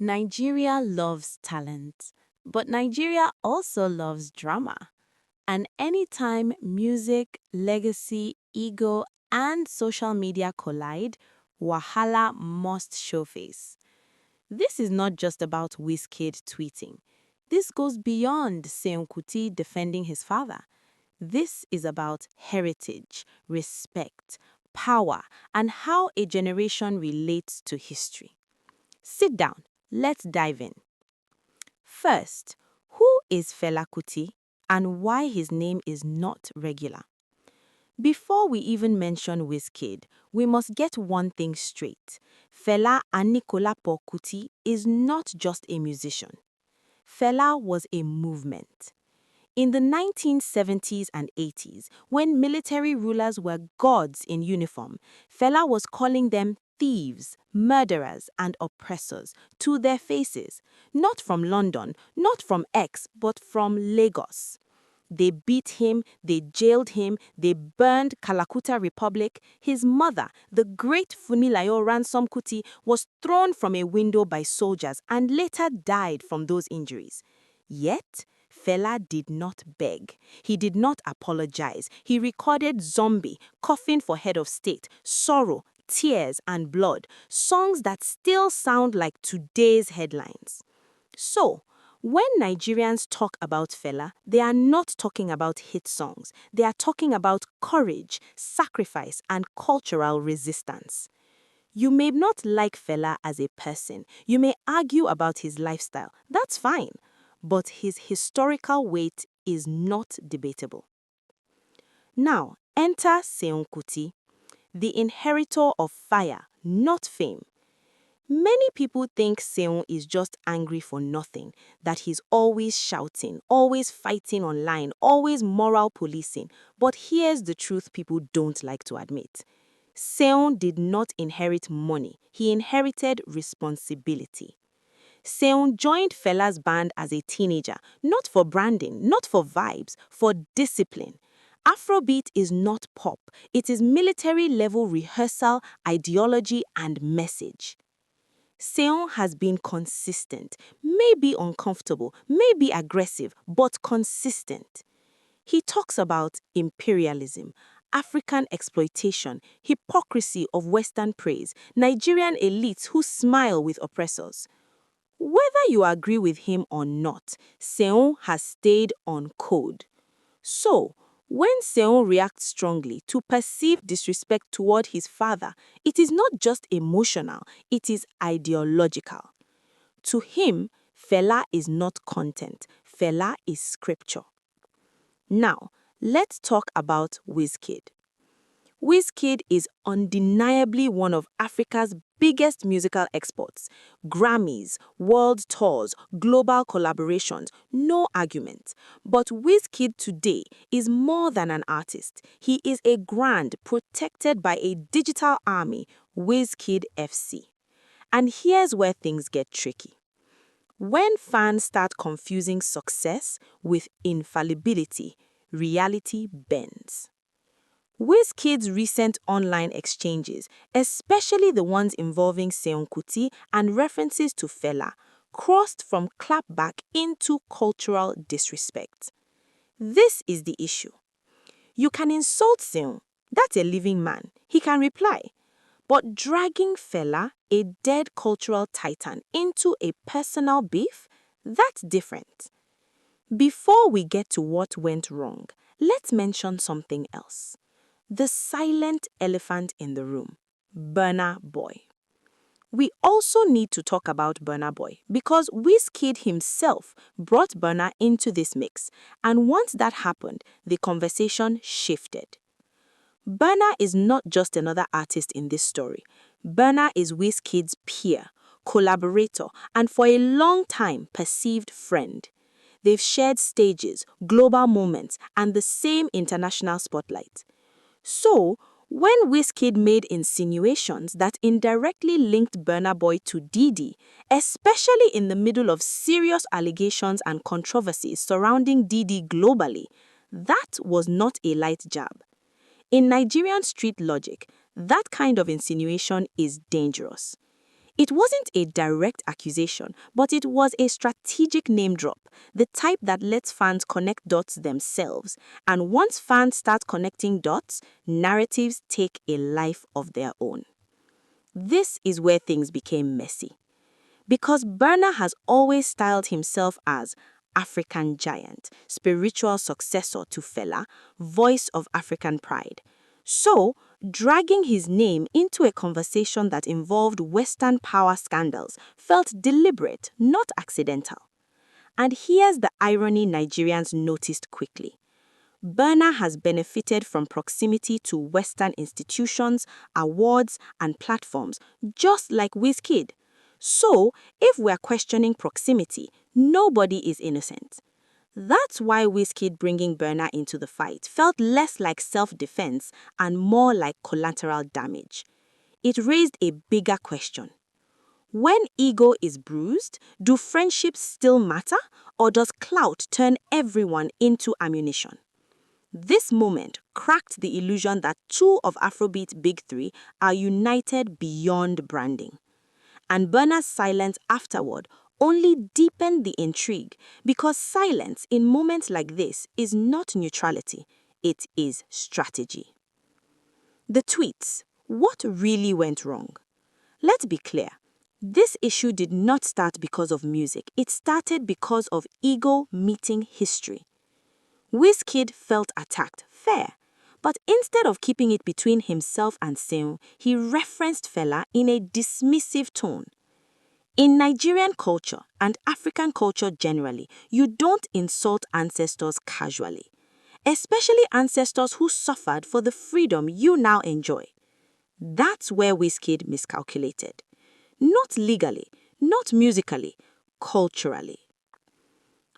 Nigeria loves talent, but Nigeria also loves drama. And anytime music, legacy, ego, and social media collide, Wahala must show face. This is not just about Wizkid tweeting. This goes beyond Seun Kuti defending his father. This is about heritage, respect, power, and how a generation relates to history. Sit down. Let's dive in. First, who is Fela Kuti and why his name is not regular? Before we even mention Wizkid, we must get one thing straight. Fela Anikulapo Kuti is not just a musician. Fela was a movement. In the 1970s and 80s, when military rulers were gods in uniform, Fela was calling them thieves, murderers, and oppressors to their faces, not from London, not from X, but from Lagos. They beat him, they jailed him, they burned Kalakuta Republic. His mother, the great Funilayo Ransom Kuti, was thrown from a window by soldiers and later died from those injuries. Yet, Fela did not beg. He did not apologize. He recorded Zombie, Coffin for Head of State, Sorrow, Tears and Blood, songs that still sound like today's headlines. So, when Nigerians talk about Fela, they are not talking about hit songs. They are talking about courage, sacrifice, and cultural resistance. You may not like Fela as a person. You may argue about his lifestyle. That's fine. But his historical weight is not debatable. Now, enter Seun Kuti, the inheritor of fire, not fame. Many people think Seun is just angry for nothing, that he's always shouting, always fighting online, always moral policing. But here's the truth people don't like to admit. Seun did not inherit money, he inherited responsibility. Seun joined Fela'S band as a teenager, not for branding, not for vibes, for discipline. Afrobeat is not pop, it is military-level rehearsal, ideology, and message. Seun has been consistent, maybe uncomfortable, maybe aggressive, but consistent. He talks about imperialism, African exploitation, hypocrisy of Western praise, Nigerian elites who smile with oppressors. Whether you agree with him or not, Seun has stayed on code. So, when Seun reacts strongly to perceived disrespect toward his father, it is not just emotional, it is ideological. To him, Fela is not content, Fela is scripture. Now, let's talk about Wizkid. Wizkid is undeniably one of Africa's biggest musical exports. Grammys, world tours, global collaborations, no argument. But Wizkid today is more than an artist. He is a brand protected by a digital army, Wizkid FC. And here's where things get tricky. When fans start confusing success with infallibility, reality bends. Wizkid's recent online exchanges, especially the ones involving Seun Kuti and references to Fela, crossed from clapback into cultural disrespect. This is the issue. You can insult Seun, that's a living man, he can reply. But dragging Fela, a dead cultural titan, into a personal beef, that's different. Before we get to what went wrong, let's mention something else. The silent elephant in the room, Burna Boy. We also need to talk about Burna Boy because Wizkid himself brought Burna into this mix, and once that happened, the conversation shifted. Burna is not just another artist in this story. Burna is Wizkid's peer, collaborator, and for a long time perceived friend. They've shared stages, global moments, and the same international spotlight. So, when Wizkid made insinuations that indirectly linked Burna Boy to Diddy, especially in the middle of serious allegations and controversies surrounding Diddy globally, that was not a light jab. In Nigerian street logic, that kind of insinuation is dangerous. It wasn't a direct accusation, but it was a strategic name drop, the type that lets fans connect dots themselves. And once fans start connecting dots, narratives take a life of their own. This is where things became messy. Because Burna has always styled himself as African giant, spiritual successor to Fela, voice of African pride. So, dragging his name into a conversation that involved Western power scandals felt deliberate, not accidental. And here's the irony Nigerians noticed quickly. Burna has benefited from proximity to Western institutions, awards, and platforms, just like Wizkid. So, if we're questioning proximity, nobody is innocent. That's why Wizkid bringing Burna into the fight felt less like self-defense and more like collateral damage. It raised a bigger question. When ego is bruised, do friendships still matter, or does clout turn everyone into ammunition? This moment cracked the illusion that two of Afrobeat's big three are united beyond branding. And Burna's silence afterward only deepened the intrigue, because silence in moments like this is not neutrality, it is strategy. The tweets. What really went wrong? Let's be clear. This issue did not start because of music. It started because of ego meeting history. Wizkid felt attacked, fair. But instead of keeping it between himself and Seun, he referenced Fela in a dismissive tone. In Nigerian culture and African culture generally, you don't insult ancestors casually, especially ancestors who suffered for the freedom you now enjoy. That's where Wizkid miscalculated. Not legally, not musically, culturally.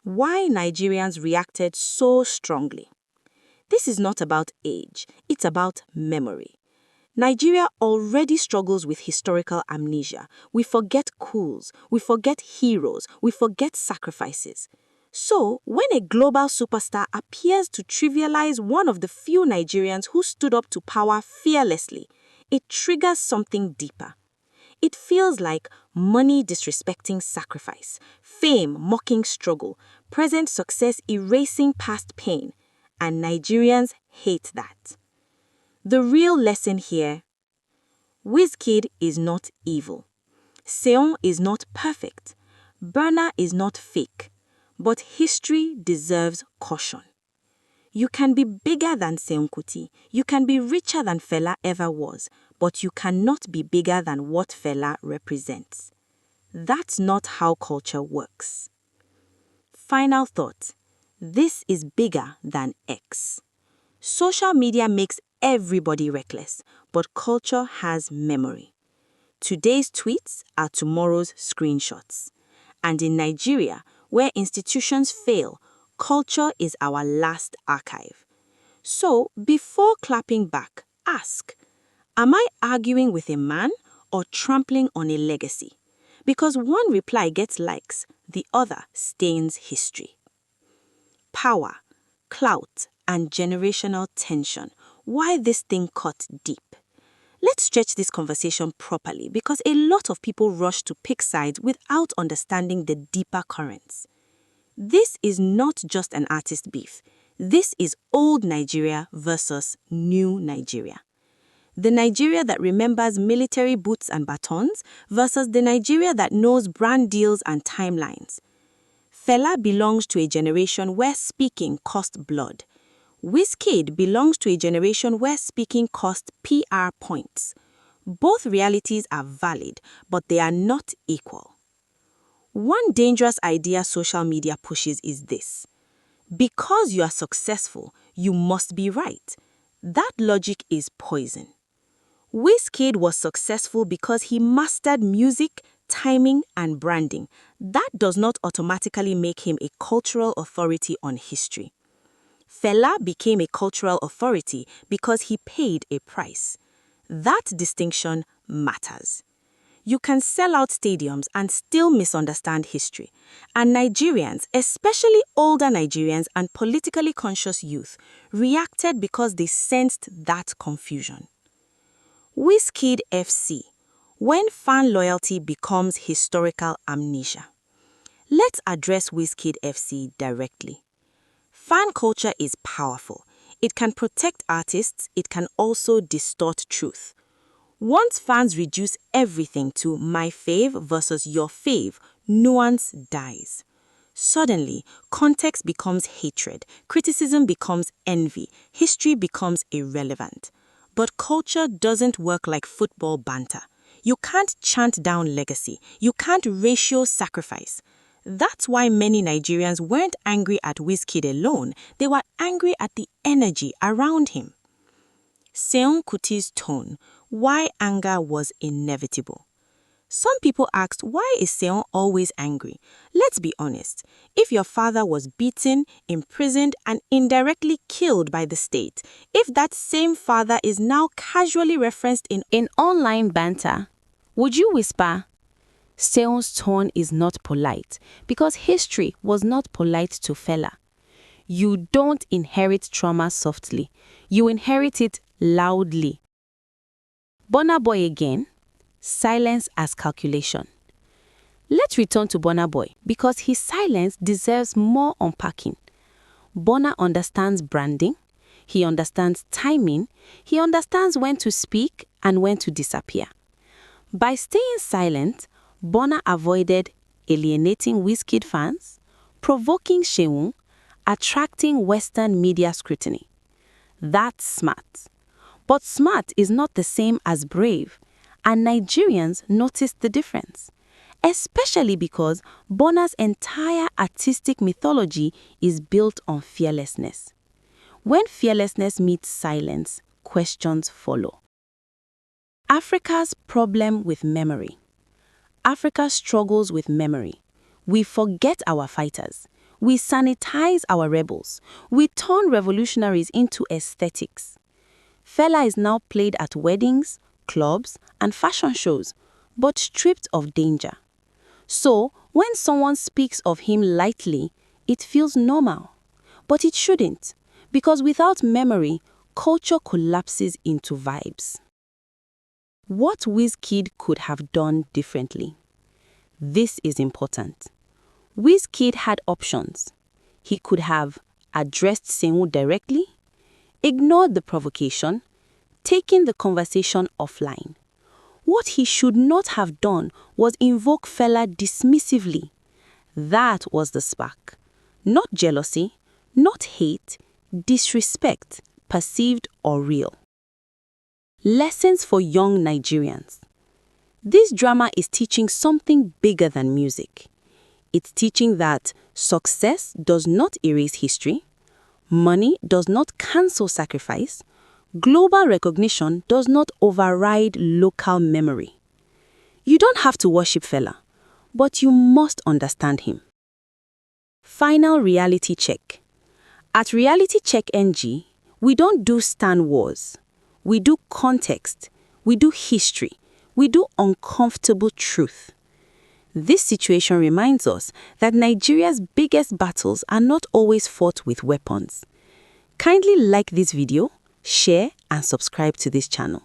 Why Nigerians reacted so strongly? This is not about age, it's about memory. Nigeria already struggles with historical amnesia. We forget coups, we forget heroes, we forget sacrifices. So, when a global superstar appears to trivialize one of the few Nigerians who stood up to power fearlessly, it triggers something deeper. It feels like money disrespecting sacrifice, fame mocking struggle, present success erasing past pain, and Nigerians hate that. The real lesson here: Wizkid is not evil. Seun is not perfect. Burna is not fake. But history deserves caution. You can be bigger than Seun Kuti. You can be richer than Fela ever was. But you cannot be bigger than what Fela represents. That's not how culture works. Final thought. This is bigger than X. Social media makes everybody reckless, but culture has memory. Today's tweets are tomorrow's screenshots. And in Nigeria, where institutions fail, culture is our last archive. So, before clapping back, ask, am I arguing with a man or trampling on a legacy? Because one reply gets likes, the other stains history. Power, clout, and generational tension. Why this thing cut deep? Let's stretch this conversation properly, because a lot of people rush to pick sides without understanding the deeper currents. This is not just an artist beef. This is old Nigeria versus new Nigeria. The Nigeria that remembers military boots and batons versus the Nigeria that knows brand deals and timelines. Fela belongs to a generation where speaking cost blood. Wizkid belongs to a generation where speaking cost PR points. Both realities are valid, but they are not equal. One dangerous idea social media pushes is this: because you are successful, you must be right. That logic is poison. Wizkid was successful because he mastered music, timing, and branding. That does not automatically make him a cultural authority on history. Fela became a cultural authority because he paid a price. That distinction matters. You can sell out stadiums and still misunderstand history. And Nigerians, especially older Nigerians and politically conscious youth, reacted because they sensed that confusion. Wizkid FC. When fan loyalty becomes historical amnesia. Let's address Wizkid FC directly. Fan culture is powerful. It can protect artists, it can also distort truth. Once fans reduce everything to my fave versus your fave, nuance dies. Suddenly, context becomes hatred, criticism becomes envy, history becomes irrelevant. But culture doesn't work like football banter. You can't chant down legacy. You can't ratio sacrifice. That's why many Nigerians weren't angry at Wizkid alone. They were angry at the energy around him. Seun Kuti's tone, why anger was inevitable. Some people asked, why is Seun always angry? Let's be honest. If your father was beaten, imprisoned, and indirectly killed by the state, if that same father is now casually referenced in online banter, would you whisper? Seun's tone is not polite because history was not polite to Fela. You don't inherit trauma softly. You inherit it loudly. Burna Boy again. Silence as calculation. Let's return to Burna Boy because his silence deserves more unpacking. Burna understands branding, he understands timing, he understands when to speak and when to disappear. By staying silent, Burna avoided alienating Wizkid fans, provoking Seun, attracting Western media scrutiny. That's smart. But smart is not the same as brave. And Nigerians noticed the difference, especially because Burna's entire artistic mythology is built on fearlessness. When fearlessness meets silence, questions follow. Africa's problem with memory. Africa struggles with memory. We forget our fighters. We sanitize our rebels. We turn revolutionaries into aesthetics. Fela is now played at weddings, clubs, and fashion shows, but stripped of danger. So, when someone speaks of him lightly, it feels normal. But it shouldn't, because without memory, culture collapses into vibes. What Wizkid could have done differently? This is important. Wizkid had options. He could have addressed Seun directly, ignored the provocation, taking the conversation offline. What he should not have done was invoke Fela dismissively. That was the spark. Not jealousy, not hate, disrespect, perceived or real. Lessons for young Nigerians. This drama is teaching something bigger than music. It's teaching that success does not erase history, money does not cancel sacrifice, global recognition does not override local memory. You don't have to worship Fela, but you must understand him. Final reality check. At Reality Check NG, we don't do Stan Wars. We do context. We do history. We do uncomfortable truth. This situation reminds us that Nigeria's biggest battles are not always fought with weapons. Kindly like this video, share and subscribe to this channel.